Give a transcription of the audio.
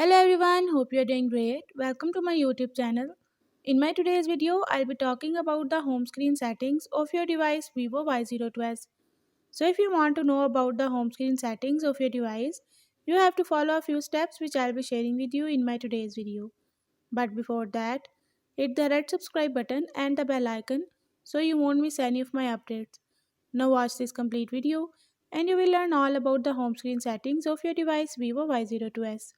Hello everyone, hope you are doing great. Welcome to my YouTube channel. In my today's video, I'll be talking about the home screen settings of your device Vivo Y02s. So if you want to know about the home screen settings of your device, you have to follow a few steps which I'll be sharing with you in my today's video. But before that, hit the red subscribe button and the bell icon so you won't miss any of my updates. Now watch this complete video and you will learn all about the home screen settings of your device Vivo Y02s.